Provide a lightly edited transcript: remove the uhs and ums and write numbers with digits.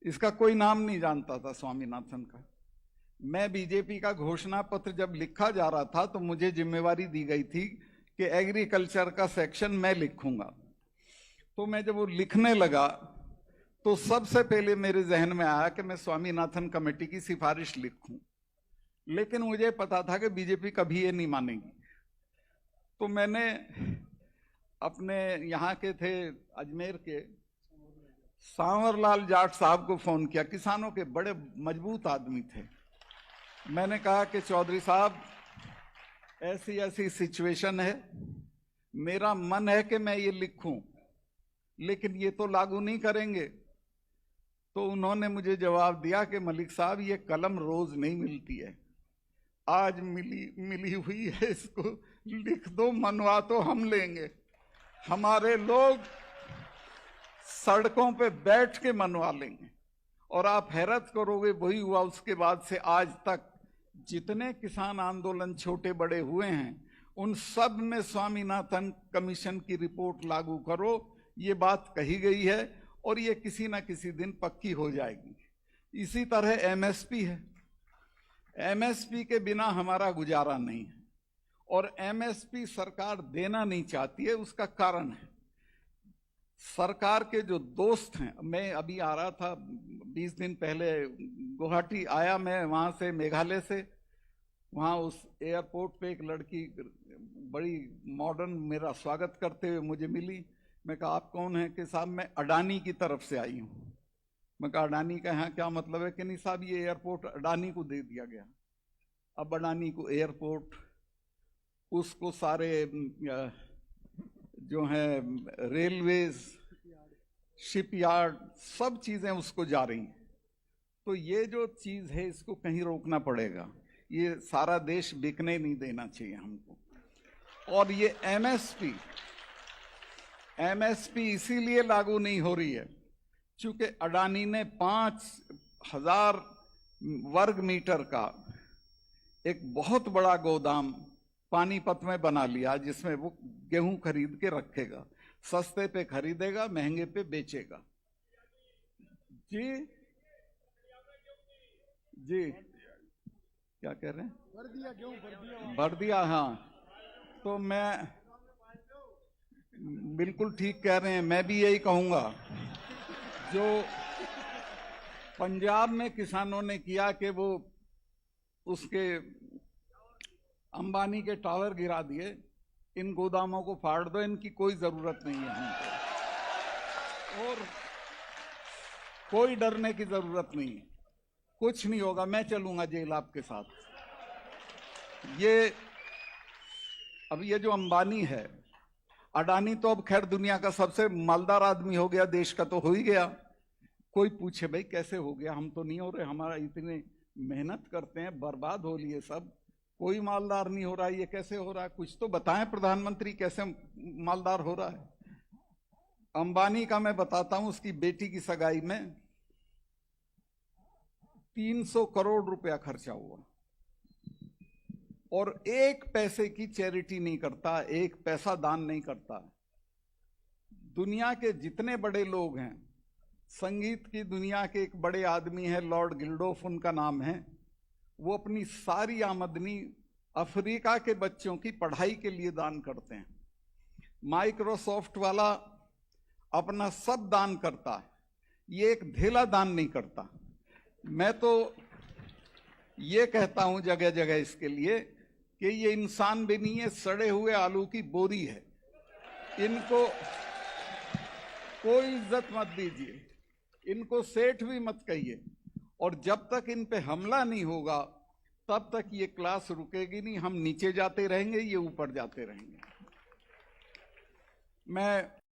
इसका कोई नाम नहीं जानता था स्वामीनाथन का। मैं बीजेपी का घोषणा पत्र जब लिखा जा रहा था तो मुझे जिम्मेवारी दी गई थी कि एग्रीकल्चर का सेक्शन मैं लिखूंगा। तो मैं जब वो लिखने लगा तो सबसे पहले मेरे जहन में आया कि मैं स्वामीनाथन कमेटी की सिफारिश लिखूं, लेकिन मुझे पता था कि बीजेपी कभी ये नहीं मानेगी। तो मैंने अपने यहाँ के थे अजमेर के सांवरलाल जाट साहब को फोन किया, किसानों के बड़े मजबूत आदमी थे। मैंने कहा कि चौधरी साहब ऐसी ऐसी सिचुएशन है, मेरा मन है कि मैं ये लिखूं, लेकिन ये तो लागू नहीं करेंगे। तो उन्होंने मुझे जवाब दिया कि मलिक साहब ये कलम रोज नहीं मिलती है, आज मिली हुई है, इसको लिख दो, मनवा तो हम लेंगे। हमारे लोग सड़कों पे बैठ के मनवा लेंगे। और आप हैरत करोगे, वही हुआ। उसके बाद से आज तक जितने किसान आंदोलन छोटे बड़े हुए हैं उन सब में स्वामीनाथन कमीशन की रिपोर्ट लागू करो, ये बात कही गई है और ये किसी ना किसी दिन पक्की हो जाएगी। इसी तरह एमएसपी है, एमएसपी के बिना हमारा गुजारा नहीं है और एमएसपी सरकार देना नहीं चाहती है। उसका कारण है सरकार के जो दोस्त हैं। मैं अभी आ रहा था 20 दिन पहले गुवाहाटी आया, मैं वहां से मेघालय से। वहां उस एयरपोर्ट पे एक लड़की बड़ी मॉडर्न मेरा स्वागत करते हुए मुझे मिली। मैं कहा आप कौन हैं? कि साहब मैं अडानी की तरफ से आई हूँ। मैं कहा अडानी का यहाँ क्या मतलब है? कि नहीं साहब ये एयरपोर्ट अडानी को दे दिया गया। अब अडानी को एयरपोर्ट, उसको सारे जो है रेलवेज, शिपयार्ड, सब चीजें उसको जा रही हैं। तो ये जो चीज है इसको कहीं रोकना पड़ेगा। ये सारा देश बिकने नहीं देना चाहिए हमको। और ये एमएसपी इसीलिए लागू नहीं हो रही है क्योंकि अडानी ने 5,000 वर्ग मीटर का एक बहुत बड़ा गोदाम पानीपत में बना लिया, जिसमें वो गेहूं खरीद के रखेगा, सस्ते पे खरीदेगा, महंगे पे बेचेगा। जी जी क्या कह रहे हैं? भर दिया। हाँ, तो मैं बिल्कुल ठीक कह रहे हैं। मैं भी यही कहूंगा, जो पंजाब में किसानों ने किया कि वो उसके अंबानी के टावर गिरा दिए, इन गोदामों को फाड़ दो, इनकी कोई जरूरत नहीं है हमको और कोई डरने की जरूरत नहीं है। कुछ नहीं होगा, मैं चलूंगा जेल आपके साथ। ये जो अंबानी है, अडानी तो अब खैर दुनिया का सबसे मालदार आदमी हो गया, देश का तो हो ही गया। कोई पूछे भाई कैसे हो गया? हम तो नहीं हो रहे, हमारा इतने मेहनत करते हैं, बर्बाद हो लिए सब, कोई मालदार नहीं हो रहा, ये कैसे हो रहा है? कुछ तो बताएं प्रधानमंत्री, कैसे मालदार हो रहा है? अंबानी का मैं बताता हूं, उसकी बेटी की सगाई में 300 करोड़ रुपया खर्चा हुआ और एक पैसे की चैरिटी नहीं करता, एक पैसा दान नहीं करता। दुनिया के जितने बड़े लोग हैं, संगीत की दुनिया के एक बड़े आदमी हैं लॉर्ड गिल्डोफ उनका नाम है, वो अपनी सारी आमदनी अफ्रीका के बच्चों की पढ़ाई के लिए दान करते हैं। माइक्रोसॉफ्ट वाला अपना सब दान करता है, ये एक धेला दान नहीं करता। मैं तो ये कहता हूं जगह जगह इसके लिए कि ये इंसान भी नहीं है, सड़े हुए आलू की बोरी है। इनको कोई इज्जत मत दीजिए, इनको सेठ भी मत कहिए, और जब तक इन पे हमला नहीं होगा तब तक ये क्लास रुकेगी नहीं। हम नीचे जाते रहेंगे, ये ऊपर जाते रहेंगे। मैं